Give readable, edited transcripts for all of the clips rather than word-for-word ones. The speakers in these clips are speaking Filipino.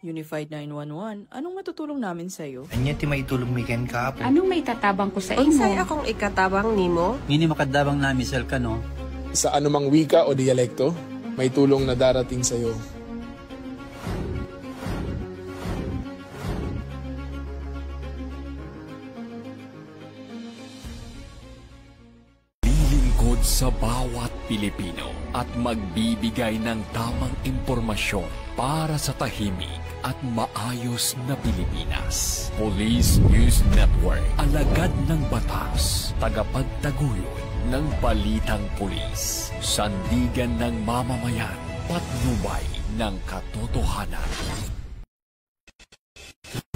Unified 911, anong matutulong namin sa'yo? Anya ti maitulong miken ka po. Anong may tatabang ko sa imo? Unsay akong ikatabang nimo? Ngini makadabang na misal ka no? Sa anumang wika o dialekto, may tulong na darating sa iyo. Lilingkod sa bawat Pilipino at magbibigay ng tamang impormasyon para sa tahimik at maayos na Pilipinas. Police News Network, alagad ng batas, tagapagtaguyod ng balitang pulis, sandigan ng mamamayan, patnubay ng katotohanan.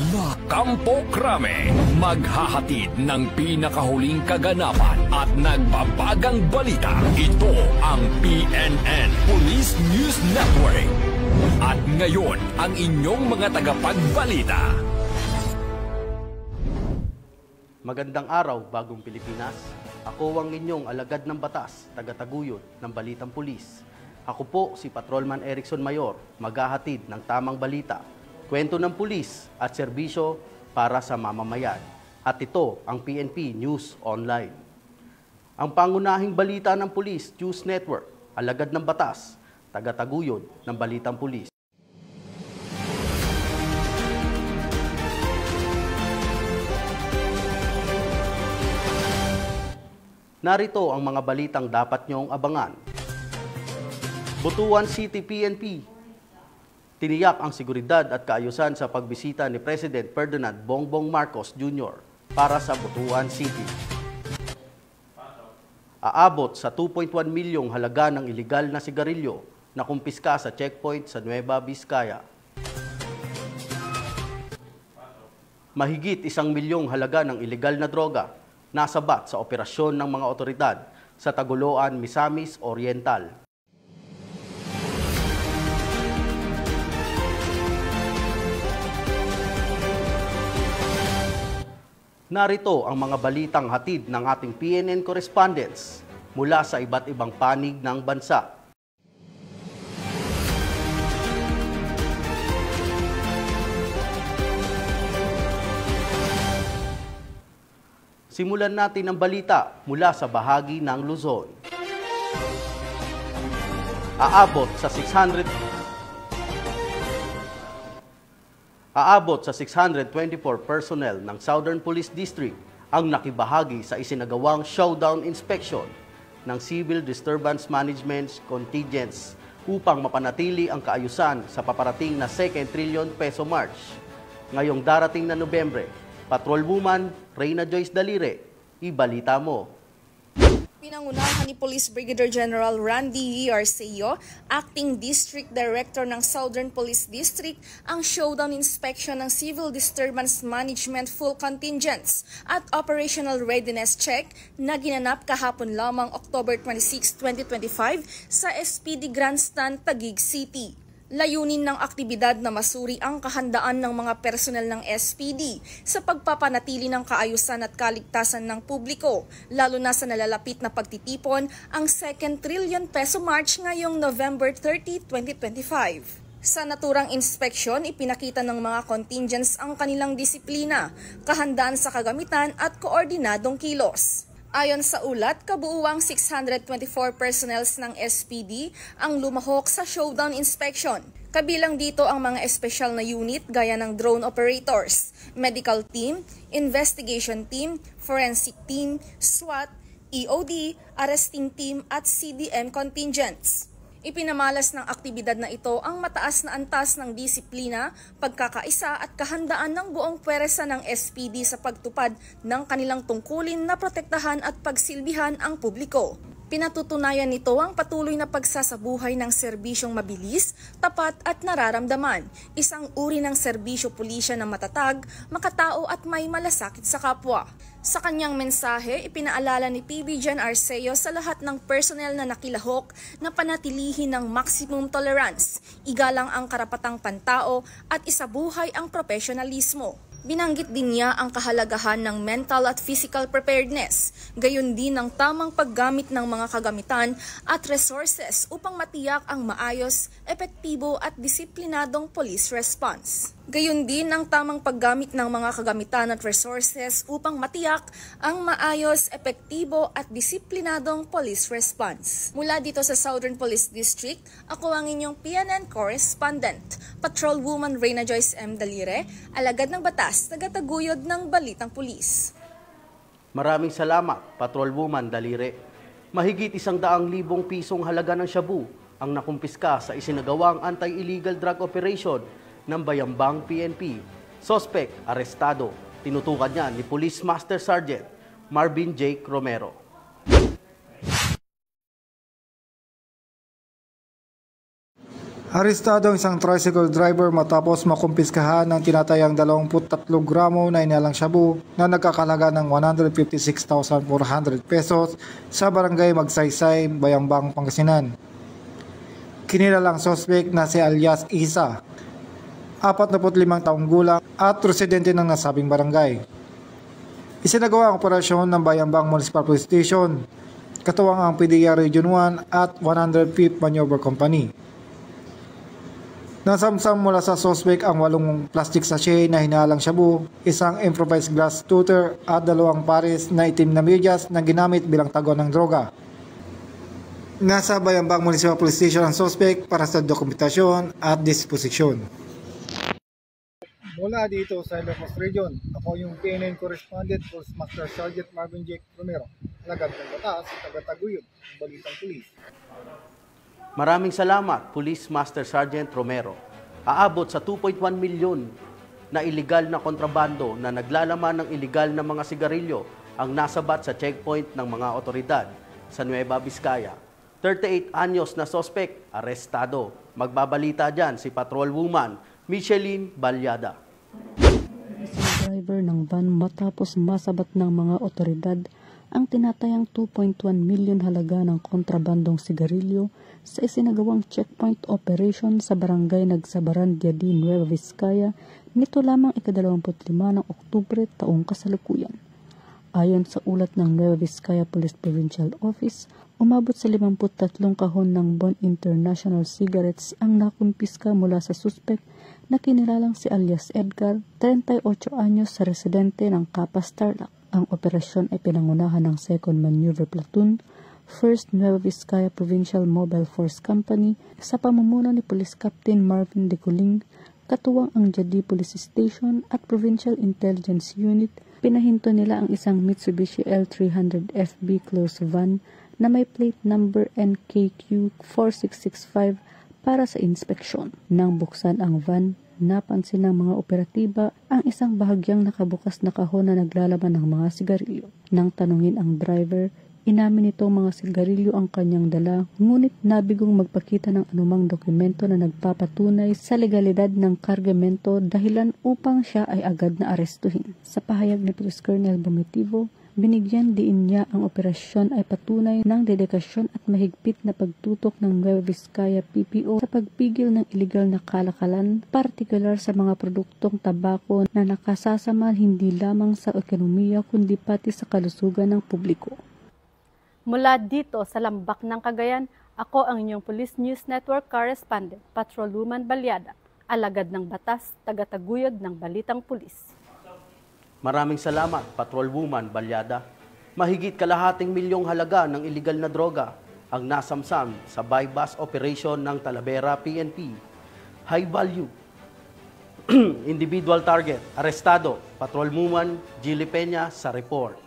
La Campo Crame, maghahatid ng pinakahuling kaganapan at nagbabagang balita. Ito ang PNN Police News Network. At ngayon, ang inyong mga tagapagbalita. Magandang araw, bagong Pilipinas. Ako ang inyong alagad ng batas, tagataguyod ng Balitang Pulis. Ako po si Patrolman Erickson Mayor, maghahatid ng tamang balita, kwento ng pulis at serbisyo para sa mamamayan. At ito ang PNP News Online. Ang pangunahing balita ng Police News Network, alagad ng batas, tagataguyod ng Balitang Pulis. Narito ang mga balitang dapat niyong abangan. Butuan City PNP. Tiniyak ang seguridad at kaayusan sa pagbisita ni President Ferdinand Bongbong Marcos Jr. para sa Butuan City. Aabot sa 2.1 milyong halaga ng iligal na sigarilyo na kumpiska sa checkpoint sa Nueva Vizcaya. Mahigit 1 milyong halaga ng iligal na droga nasabat sa operasyon ng mga otoridad sa Tagoloan, Misamis Oriental. Narito ang mga balitang hatid ng ating PNN correspondents mula sa iba't ibang panig ng bansa. Simulan natin ang balita mula sa bahagi ng Luzon. Aabot sa 624 personnel ng Southern Police District ang nakibahagi sa isinagawang showdown inspection ng Civil Disturbance Management Contingents upang mapanatili ang kaayusan sa paparating na 2 trillion peso march. Ngayong darating na Nobyembre, Patrolwoman Reyna Joyce Dalire, ibalita mo. Pinangunahan ni Police Brigadier General Randy Arceo, Acting District Director ng Southern Police District, ang showdown inspection ng Civil Disturbance Management Full Contingents at Operational Readiness Check na ginanap kahapon lamang October 26, 2025 sa SPD Grandstand, Taguig City. Layunin ng aktibidad na masuri ang kahandaan ng mga personel ng SPD sa pagpapanatili ng kaayusan at kaligtasan ng publiko, lalo na sa nalalapit na pagtitipon ang 2 trillion peso march ngayong November 30, 2025. Sa naturang inspeksyon, ipinakita ng mga contingents ang kanilang disiplina, kahandaan sa kagamitan at koordinadong kilos. Ayon sa ulat, kabuuang 624 personnels ng SPD ang lumahok sa showdown inspection. Kabilang dito ang mga espesyal na unit gaya ng drone operators, medical team, investigation team, forensic team, SWAT, EOD, arresting team at CDM contingents. Ipinamalas ng aktibidad na ito ang mataas na antas ng disiplina, pagkakaisa at kahandaan ng buong puwersa ng SPD sa pagtupad ng kanilang tungkulin na protektahan at pagsilbihan ang publiko. Pinatutunayan nito ang patuloy na pagsasabuhay ng serbisyong mabilis, tapat at nararamdaman, isang uri ng serbisyo pulisya na matatag, makatao at may malasakit sa kapwa. Sa kanyang mensahe, ipinaalala ni PB Gen Arceo sa lahat ng personnel na nakilahok na panatilihin ng maximum tolerance, igalang ang karapatang pantao at isabuhay ang profesionalismo. Binanggit din niya ang kahalagahan ng mental at physical preparedness, gayon din ang tamang paggamit ng mga kagamitan at resources upang matiyak ang maayos, epektibo at disiplinadong police response. Gayon din ang tamang paggamit ng mga kagamitan at resources upang matiyak ang maayos, epektibo at disiplinadong police response. Mula dito sa Southern Police District, ako ang inyong PNN correspondent, Patrolwoman Reyna Joyce M. Dalire, alagad ng batas, tagataguyod ng Balitang Pulis. Maraming salamat, Patrolwoman Dalire. Mahigit 100,000 pisong halaga ng shabu ang nakumpiska sa isinagawang anti-illegal drug operation ng Bayambang PNP. Suspect, arestado. Tinutukan niya ni Police Master Sergeant Marvin J. Romero. Arestado ang isang tricycle driver matapos makumpiskahan ng tinatayang 23 gramo na inalang shabu na nagkakalaga ng 156,400 pesos sa barangay Magsaysay, Bayambang, Pangasinan. Kinilalang suspect na si alias Isa, 45 taong gulang at residente ng nasabing barangay. Isinagawa ang operasyon ng Bayambang Municipal Police Station, katuwang ang PDEA Region 1 at 105th Maneuver Company. Nasamsam mula sa suspect ang 8 plastic sachet na hinalang shabu, isang improvised glass tutor at 2 pares na itim na medyas na ginamit bilang tagon ng droga. Nasa Bayambang Municipal Police Station ang suspect para sa dokumentasyon at disposisyon. Mula dito sa Ilocos Region, ako yung PNN Correspondent Police Master Sergeant Marvin J. Romero, alagad ng batas, tagataguyod ng Balitang Pulis. Maraming salamat, Police Master Sergeant Romero. Aabot sa 2.1 milyon na iligal na kontrabando na naglalaman ng iligal na mga sigarilyo ang nasabat sa checkpoint ng mga otoridad sa Nueva Vizcaya. 38 anyos na suspect, arestado. Magbabalita dyan si Patrolwoman Micheline Balyada. Isang driver ng van matapos masabat ng mga otoridad ang tinatayang 2.1 milyon halaga ng kontrabandong sigarilyo sa isinagawang checkpoint operation sa barangay Nagsabaran, Diadi, Nueva Vizcaya nito lamang ika-25 ng Oktubre taong kasalukuyan. Ayon sa ulat ng Nueva Vizcaya Police Provincial Office, umabot sa 53 kahon ng Bon International Cigarettes ang nakumpiska mula sa suspect na kinilalang si alias Edgar, 38 anyos sa residente ng Capas, Tarlac. Ang operasyon ay pinangunahan ng 2nd Maneuver Platoon, 1st Nueva Vizcaya Provincial Mobile Force Company sa pamumuno ni Police Captain Marvin De Coling, katuwang ang Diadi Police Station at Provincial Intelligence Unit. Pinahinto nila ang isang Mitsubishi L300 FB close van na may plate number NKQ 4665 para sa inspeksyon. Nang buksan ang van, napansin ng mga operatiba ang isang bahagyang nakabukas na kahon na naglalaman ng mga sigarilyo. Nang tanungin ang driver, inamin nitong mga sigarilyo ang kanyang dala, ngunit nabigong magpakita ng anumang dokumento na nagpapatunay sa legalidad ng kargamento, dahilan upang siya ay agad na arestuhin. Sa pahayag ni Police Colonel Bomitivo, binigyan diin niya ang operasyon ay patunay ng dedikasyon at mahigpit na pagtutok ng Nueva Vizcaya PPO sa pagpigil ng iligal na kalakalan, partikular sa mga produktong tabako na nakasasama hindi lamang sa ekonomiya kundi pati sa kalusugan ng publiko. Mula dito sa Lambak ng Cagayan, ako ang inyong Police News Network Correspondent, Patrolwoman Balyada, alagad ng batas, tagataguyod ng Balitang Pulis. Maraming salamat, Patrolwoman Balyada. Mahigit kalahating milyong halaga ng iligal na droga ang nasamsam sa buy-bust operation ng Talavera PNP. High value. Individual target, arestado, Patrolwoman Gili Peña sa report.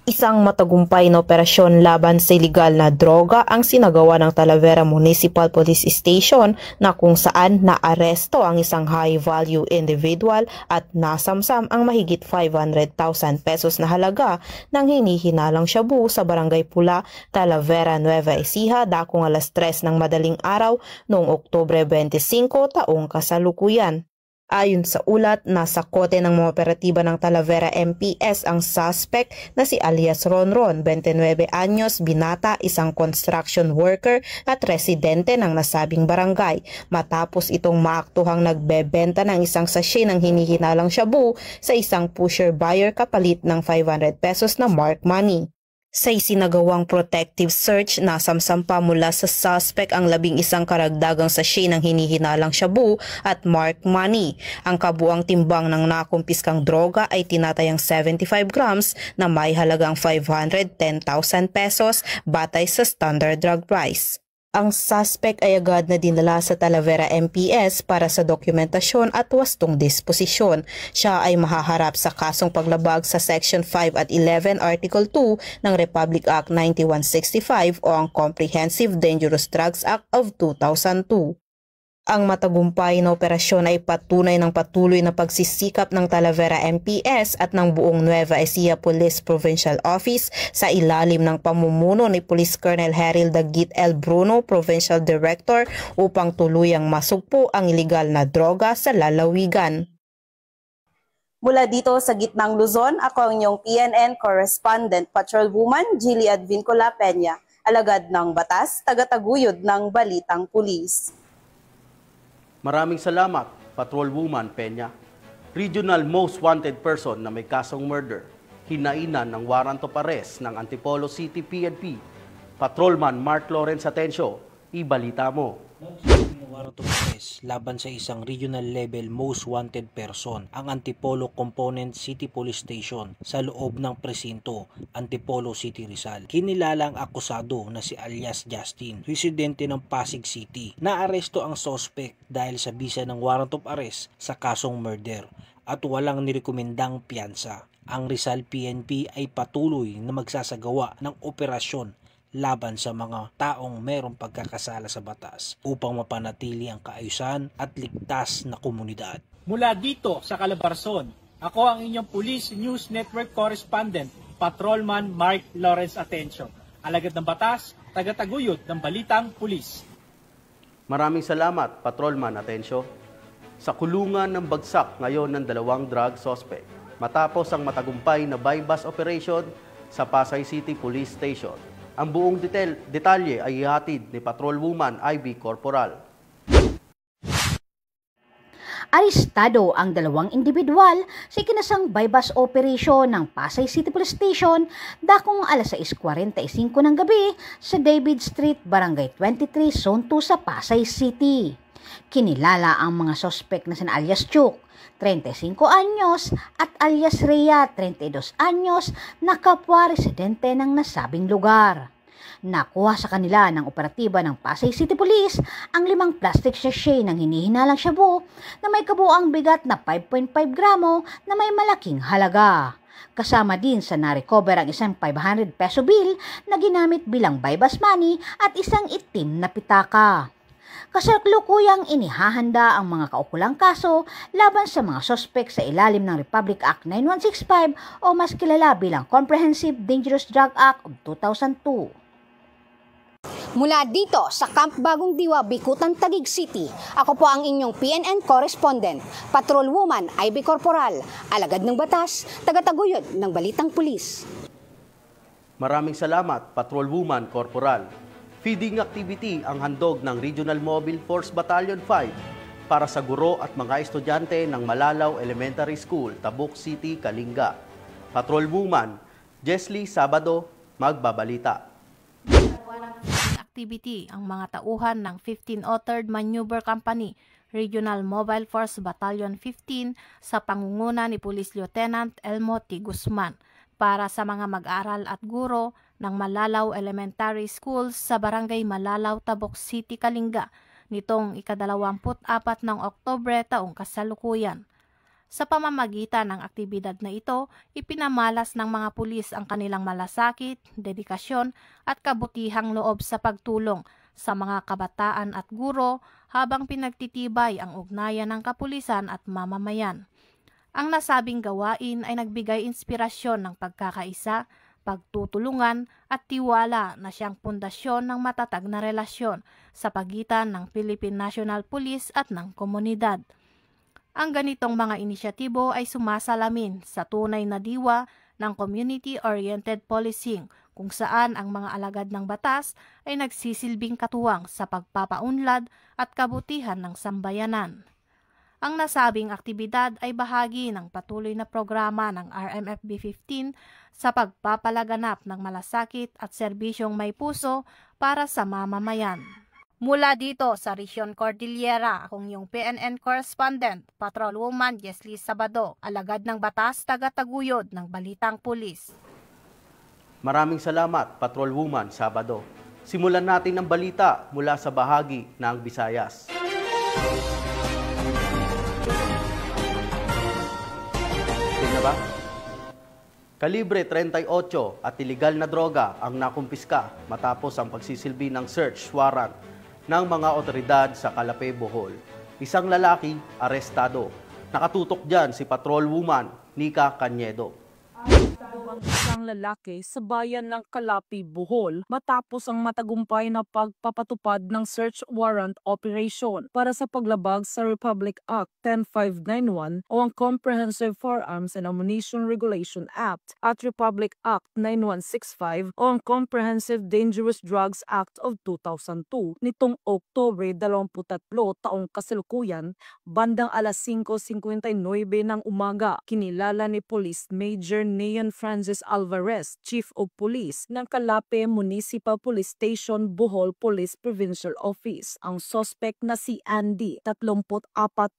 Isang matagumpay na operasyon laban sa iligal na droga ang sinagawa ng Talavera Municipal Police Station na kung saan naaresto ang isang high-value individual at nasamsam ang mahigit 500,000 pesos na halaga ng hinihinalang shabu sa Barangay Pula, Talavera, Nueva Ecija, dakong alas 3 ng madaling araw noong Oktubre 25 taong kasalukuyan. Ayon sa ulat, nasa kote ng mga operatiba ng Talavera MPS ang suspect na si alias Ronron, 29 anyos, binata, isang construction worker at residente ng nasabing barangay. Matapos itong maaktuhang nagbebenta ng isang sachet ng hinihinalang shabu sa isang pusher buyer kapalit ng 500 pesos na mark money. Sa isinagawang protective search, nasamsampa mula sa suspect ang 11 karagdagang sachet ng hinihinalang shabu at mark money. Ang kabuang timbang ng nakumpiskang droga ay tinatayang 75 grams na may halagang 510,000 pesos batay sa standard drug price. Ang suspect ay agad na dinala sa Talavera MPS para sa dokumentasyon at wastong disposisyon. Siya ay mahaharap sa kasong paglabag sa Section 5 at 11 Article 2 ng Republic Act 9165 o ang Comprehensive Dangerous Drugs Act of 2002. Ang matagumpay na operasyon ay patunay ng patuloy na pagsisikap ng Talavera MPS at ng buong Nueva Ecija Police Provincial Office sa ilalim ng pamumuno ni Police Colonel Harold Dagit L. Bruno, Provincial Director, upang tuluyang masugpo ang ilegal na droga sa lalawigan. Mula dito sa gitnang Luzon, ako ang inyong PNN Correspondent Patrolwoman Jilly Advincola Peña, alagad ng batas, tagataguyod ng Balitang Pulis. Maraming salamat, Patrolwoman Peña. Regional Most Wanted Person na may kasong murder, hinainan ng warrant of arrest ng Antipolo City PNP. Patrolman Mark Lawrence Atencio, ibalita mo. Warrant of arrest laban sa isang regional level most wanted person, ang Antipolo Component City Police Station sa loob ng presinto, Antipolo City, Rizal. Kinilala ang akusado na si alias Justin, residente ng Pasig City. Naaresto ang suspect dahil sa bisa ng warrant of arrest sa kasong murder at walang nirekomendang piyansa. Ang Rizal PNP ay patuloy na magsasagawa ng operasyon laban sa mga taong mayroong pagkakasala sa batas upang mapanatili ang kaayusan at ligtas na komunidad. Mula dito sa Calabarzon, ako ang inyong Police News Network Correspondent, Patrolman Mark Lawrence Atencio, alagad ng batas, tagataguyod ng Balitang Pulis. Maraming salamat, Patrolman Atencio. Sa kulungan ng bagsak ngayon ng 2 drug suspect matapos ang matagumpay na buy-bust operation sa Pasay City Police Station. Ang buong detalye ay ihatid ni Patrolwoman Ivy Corporal. Arestado ang 2 individual sa ikinasang buy-bust operation ng Pasay City Police Station dakong alas 6:45 ng gabi sa David Street, Barangay 23, Zone 2 sa Pasay City. Kinilala ang mga sospek na sina alias Chuk, 35 anyos, at alias Rhea, 32 anyos, na kapwa residente ng nasabing lugar. Nakuha sa kanila ng operatiba ng Pasay City Police ang 5 plastic sachet ng hinihinalang shabu na may kabuang bigat na 5.5 gramo na may malaking halaga. Kasama din sa na-recover ang isang 500 peso bill na ginamit bilang buy-bust money at isang itim na pitaka. Kasalukuyang inihahanda ang mga kaukulang kaso laban sa mga sospek sa ilalim ng Republic Act 9165 o mas kilala bilang Comprehensive Dangerous Drug Act of 2002. Mula dito sa Camp Bagong Diwa, Bikutan, Taguig City, ako po ang inyong PNN Correspondent, Patrolwoman Ivy Corporal, alagad ng batas, tagataguyod ng Balitang Pulis. Maraming salamat, Patrolwoman Corporal. Feeding activity ang handog ng Regional Mobile Force Battalion 5 para sa guro at mga estudyante ng Malalaw Elementary School, Tabuk City, Kalinga. Patrolwoman Jesly Sabado, magbabalita. Activity ang mga tauhan ng 15 Authored Maneuver Company, Regional Mobile Force Battalion 15 sa pangunguna ni Police Lieutenant Elmo T. Guzman para sa mga mag-aral at guro ng Malalaw Elementary School sa Barangay Malalaw, Tabuk City, Kalinga nitong ika-24 ng Oktubre taong kasalukuyan. Sa pamamagitan ng aktibidad na ito, ipinamalas ng mga pulis ang kanilang malasakit, dedikasyon at kabutihang loob sa pagtulong sa mga kabataan at guro habang pinagtitibay ang ugnayan ng kapulisan at mamamayan. Ang nasabing gawain ay nagbigay inspirasyon ng pagkakaisa, pagtutulungan at tiwala na siyang pundasyon ng matatag na relasyon sa pagitan ng Philippine National Police at ng komunidad. Ang ganitong mga inisyatibo ay sumasalamin sa tunay na diwa ng community-oriented policing kung saan ang mga alagad ng batas ay nagsisilbing katuwang sa pagpapaunlad at kabutihan ng sambayanan. Ang nasabing aktibidad ay bahagi ng patuloy na programa ng RMFB 15 sa pagpapalaganap ng malasakit at serbisyong may puso para sa mamamayan. Mula dito sa Region Cordillera, akong iyong PNN correspondent, Patrolwoman Jesly Sabado, alagad ng batas, taga-taguyod ng Balitang Pulis. Maraming salamat, Patrolwoman Sabado. Simulan natin ang balita mula sa bahagi ng Visayas. Tingnan ba? Kalibre 38 at ilegal na droga ang nakumpiska matapos ang pagsisilbi ng search warrant ng mga otoridad sa Calapé, Bohol. Isang lalaki arestado. Nakatutok dyan si Patrolwoman Nika Cañedo. Ang isang lalaki sa bayan ng Calapi, Bohol matapos ang matagumpay na pagpapatupad ng search warrant operation para sa paglabag sa Republic Act 10591 o ang Comprehensive Firearms and Ammunition Regulation Act at Republic Act 9165 o ang Comprehensive Dangerous Drugs Act of 2002 nitong Oktubre 23 taong kasalukuyan bandang alas 5:59 ng umaga. Kinilala ni Police Major Neon Francis Alvarez, Chief of Police ng Calapé Municipal Police Station, Bohol Police Provincial Office. Ang suspect na si Andy, 34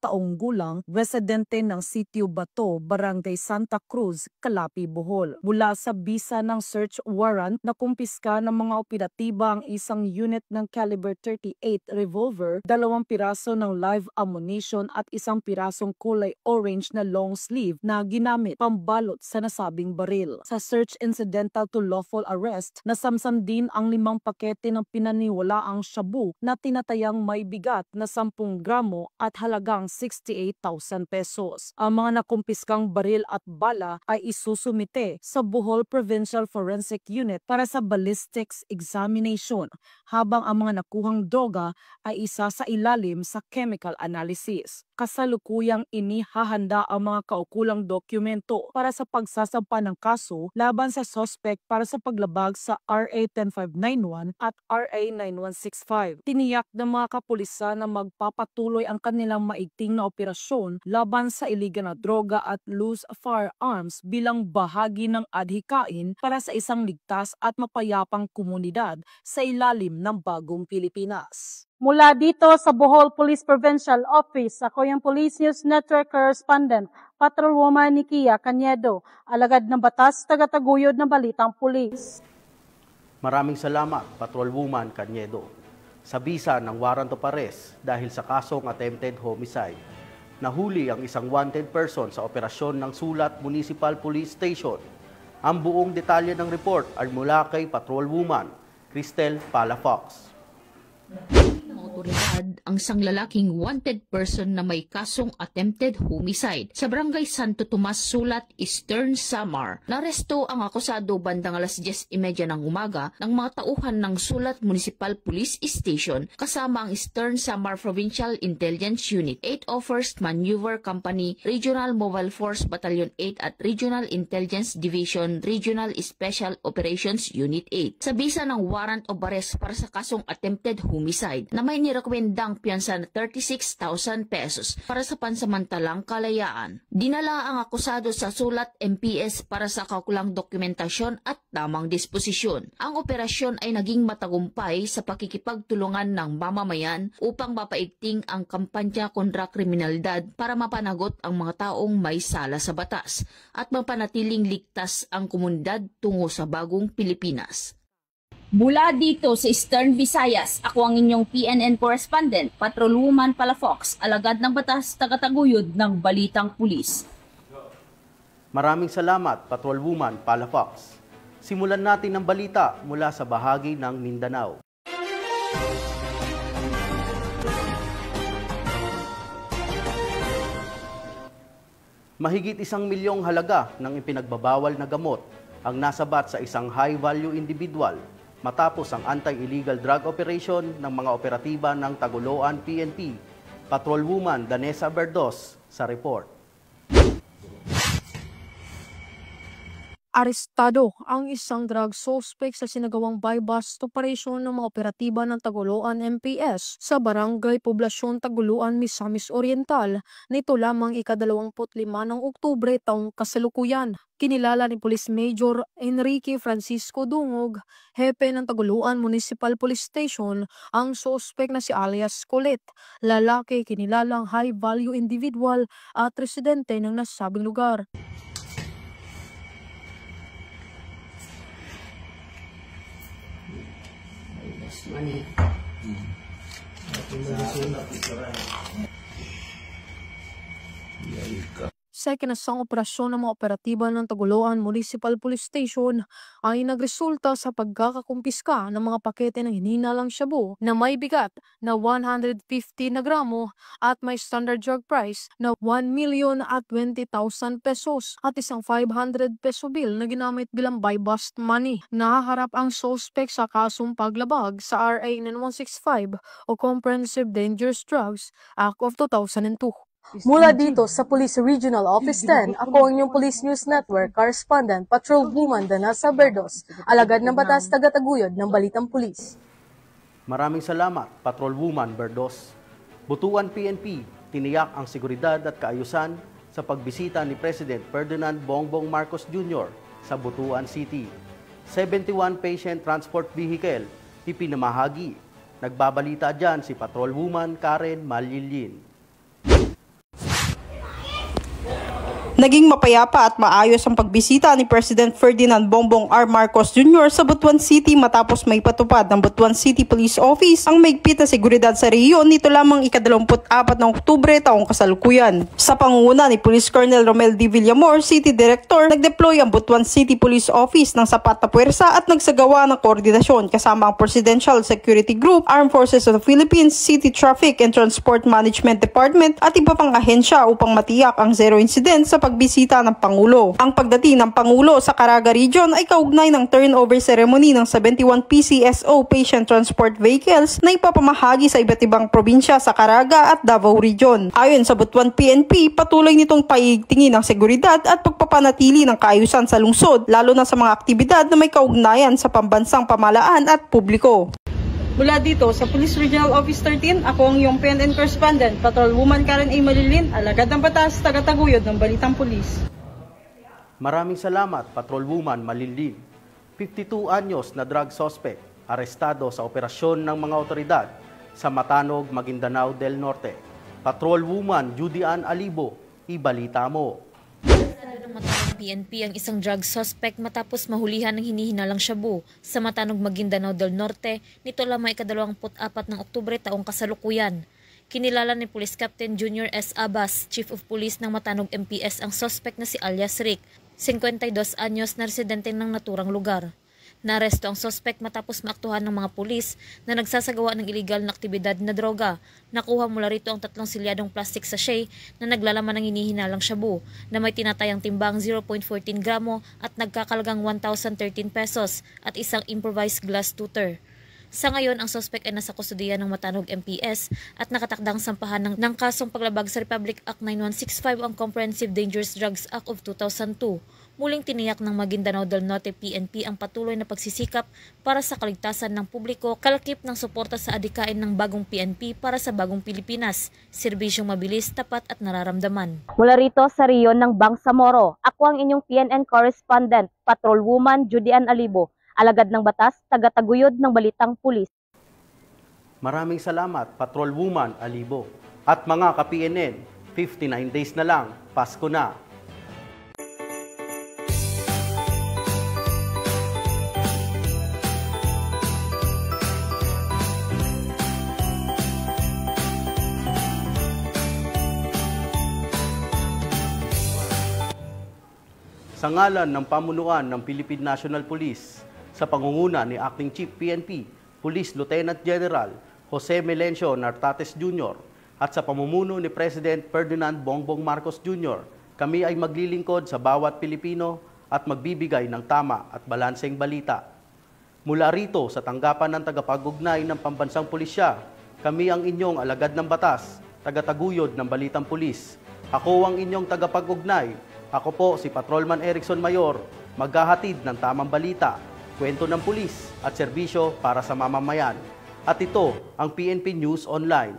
taong gulang, residente ng Sitio Bato, Barangay Santa Cruz, Calapé, Bohol. Mula sa bisa ng search warrant, nakumpiska ng mga operatiba ang isang unit ng caliber 38 revolver, 2 piraso ng live ammunition at 1 pirasong kulay orange na long sleeve na ginamit pambalot sa nasabing baril. Sa search incidental to lawful arrest, nasamsam din ang 5 pakete ng pinaniwalaang shabu na tinatayang may bigat na 10 gramo at halagang 68,000 pesos. Ang mga nakumpiskang baril at bala ay isusumite sa Bohol Provincial Forensic Unit para sa ballistics examination, habang ang mga nakuhang droga ay isa sa ilalim sa chemical analysis. Kasalukuyang inihahanda ang mga kaukulang dokumento para sa pagsasampa ng kaso laban sa suspect para sa paglabag sa RA 10591 at RA 9165. Tiniyak ng mga kapulisan na magpapatuloy ang kanilang maigting na operasyon laban sa iligal na droga at loose firearms bilang bahagi ng adhikain para sa isang ligtas at mapayapang komunidad sa ilalim ng bagong Pilipinas. Mula dito sa Bohol Police Provincial Office, ako yung Police News Network Correspondent, Patrolwoman Nika Cañedo, alagad ng batas, taga-taguyod ng Balitang Pulis. Maraming salamat, Patrolwoman Cañedo. Sa bisa ng warrant of arrest dahil sa kasong attempted homicide, nahuli ang isang wanted person sa operasyon ng Sulat Municipal Police Station. Ang buong detalye ng report ay mula kay Patrolwoman Cristel Palafox. Otoridad ang isang lalaking wanted person na may kasong attempted homicide sa Barangay Santo Tomas, Sulat, Eastern Samar. Naresto ang akusado bandang alas 10:30 ng umaga ng mga tauhan ng Sulat Municipal Police Station kasama ang Eastern Samar Provincial Intelligence Unit, 801st Maneuver Company, Regional Mobile Force Battalion 8 at Regional Intelligence Division, Regional Special Operations Unit 8. Sa bisa ng warrant of arrest para sa kasong attempted homicide na may nirekomendang piyansa na 36,000 pesos para sa pansamantalang kalayaan. Dinala ang akusado sa Sulat MPS para sa kaukulang dokumentasyon at tamang disposisyon. Ang operasyon ay naging matagumpay sa pakikipagtulungan ng mamamayan upang mapaigting ang kampanya kontra kriminalidad para mapanagot ang mga taong may sala sa batas at mapanatiling ligtas ang komunidad tungo sa bagong Pilipinas. Mula dito sa Eastern Visayas, ako ang inyong PNN correspondent, Patrolwoman Palafox, alagad ng batas, taga-taguyod ng Balitang Pulis. Maraming salamat, Patrolwoman Palafox. Simulan natin ang balita mula sa bahagi ng Mindanao. Mahigit 1 milyong halaga ng ipinagbabawal na gamot ang nasabat sa isang high-value individual matapos ang anti-illegal drug operation ng mga operatiba ng Tagoloan PNP. Patrolwoman Danessa Berdos sa report. Arestado ang isang drug suspect sa sinagawang buy-bust operation ng mga operatiba ng Taguluan MPS sa Barangay Poblasyon Taguluan, Misamis Oriental nito lamang ika-25 ng Oktubre taong kasalukuyan. Kinilala ni Police Major Enrique Francisco Dungog, hepe ng Taguluan Municipal Police Station, ang suspect na si alias Colette, lalaki kinilalang high-value individual at residente ng nasabing lugar. Money. Sa ikinasang operasyon ng mga operatiba ng Taguluan Municipal Police Station ay nagresulta sa pagkakakumpiska ng mga pakete ng hinihinalang shabu na may bigat na 150 na gramo at may standard drug price na 1,020,000 pesos at isang 500 peso bill na ginamit bilang buy-bust money. Nahaharap ang suspect sa kasong paglabag sa RA 9165 o Comprehensive Dangerous Drugs Act of 2002. Mula dito sa Police Regional Office 10, ako ang inyong Police News Network Correspondent Patrolwoman Danasa Berdos, alagad ng batas taga-taguyod ng Balitang Pulis. Maraming salamat, Patrolwoman Berdos. Butuan PNP, tiniyak ang seguridad at kaayusan sa pagbisita ni President Ferdinand Bongbong Marcos Jr. sa Butuan City. 71 patient transport vehicle ipinamahagi. Nagbabalita dyan si Patrolwoman Karen Malyilin. Naging mapayapa at maayos ang pagbisita ni President Ferdinand Bongbong R. Marcos Jr. sa Butuan City matapos may patupad ng Butuan City Police Office ang mahigpit na seguridad sa rehiyon nito lamang ika-24 ng Oktubre taong kasalukuyan. Sa pangunguna ni Police Colonel Romel D. Villamor, City Director, nagdeploy ang Butuan City Police Office ng sapat na puwersa at nagsagawa ng koordinasyon kasama ang Presidential Security Group, Armed Forces of the Philippines, City Traffic and Transport Management Department at iba pang ahensya upang matiyak ang zero incident sa pagbisita ng Pangulo. Ang pagdating ng Pangulo sa Caraga Region ay kaugnay ng turnover ceremony ng 71 PCSO patient transport vehicles na ipapamahagi sa iba't ibang probinsya sa Caraga at Davao Region. Ayon sa Butuan PNP, patuloy nitong paigtingin ang seguridad at pagpapanatili ng kaayusan sa lungsod, lalo na sa mga aktibidad na may kaugnayan sa pambansang pamahalaan at publiko. Mula dito sa Police Regional Office 13, ako ang iyong PNN Correspondent, Patrolwoman Karen A. Malyilin, alagad ng batas, taga-taguyod ng Balitang Pulis. Maraming salamat, Patrolwoman Malyilin. 52 anyos na drug suspect, arestado sa operasyon ng mga otoridad sa Matanog, Maguindanao del Norte. Patrolwoman Judy Ann Alibo, ibalita mo. Matanog PNP ang isang drug suspect matapos mahulihan ng hinihinalang shabu sa Matanog, Maguindanao del Norte nito lamang ika-24 ng Oktubre taong kasalukuyan. Kinilala ni Police Captain Junior S. Abbas, Chief of Police ng Matanog MPS, ang suspect na si alias Rick, 52 anyos na residente ng naturang lugar. Naaresto ang suspect matapos maaktuhan ng mga pulis na nagsasagawa ng iligal na aktibidad na droga. Nakuha mula rito ang 3 silyadong plastic sachet na naglalaman ng hinihinalang shabu na may tinatayang timbang 0.14 gramo at nagkakalagang 1,013 pesos at isang improvised glass tutor. Sa ngayon, ang suspect ay nasa kustudiya ng Matanog MPS at nakatakdang sampahan ng kasong paglabag sa Republic Act 9165 ang Comprehensive Dangerous Drugs Act of 2002. Muling tiniyak ng Maguindanao del Norte PNP ang patuloy na pagsisikap para sa kaligtasan ng publiko, kalakip ng suporta sa adikain ng bagong PNP para sa bagong Pilipinas, serbisyong mabilis, tapat at nararamdaman. Mula rito sa rehiyon ng Bangsamoro, ako ang inyong PNN Correspondent, Patrolwoman Judy Ann Alibo, alagad ng batas, taga-taguyod ng Balitang Pulis. Maraming salamat, Patrolwoman Alibo. At mga ka-PNN, 59 days na lang, Pasko na. Sa ngalan ng pamunuan ng Philippine National Police, sa pangunguna ni Acting Chief PNP, Police Lieutenant General Jose Melencio Nartates Jr. at sa pamumuno ni President Ferdinand Bongbong Marcos Jr., kami ay maglilingkod sa bawat Pilipino at magbibigay ng tama at balanseng balita. Mula rito sa tanggapan ng tagapag-ugnay ng Pambansang Pulisya, kami ang inyong alagad ng batas, taga-taguyod ng Balitang Pulis. Ako ang inyong tagapag-ugnay. Ako po si Patrolman Erickson Mayor, maghahatid ng tamang balita, kwento ng pulis at serbisyo para sa mamamayan. At ito ang PNP News Online.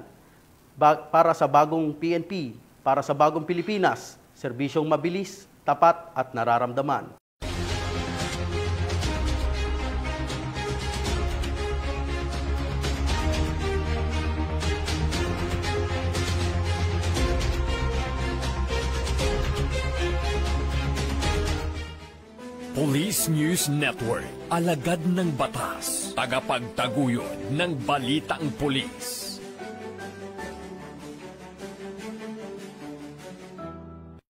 Para sa bagong PNP, para sa bagong Pilipinas, serbisyong mabilis, tapat at nararamdaman. Police News Network, alagad ng batas, tagapagtaguyod ng balitang pulis.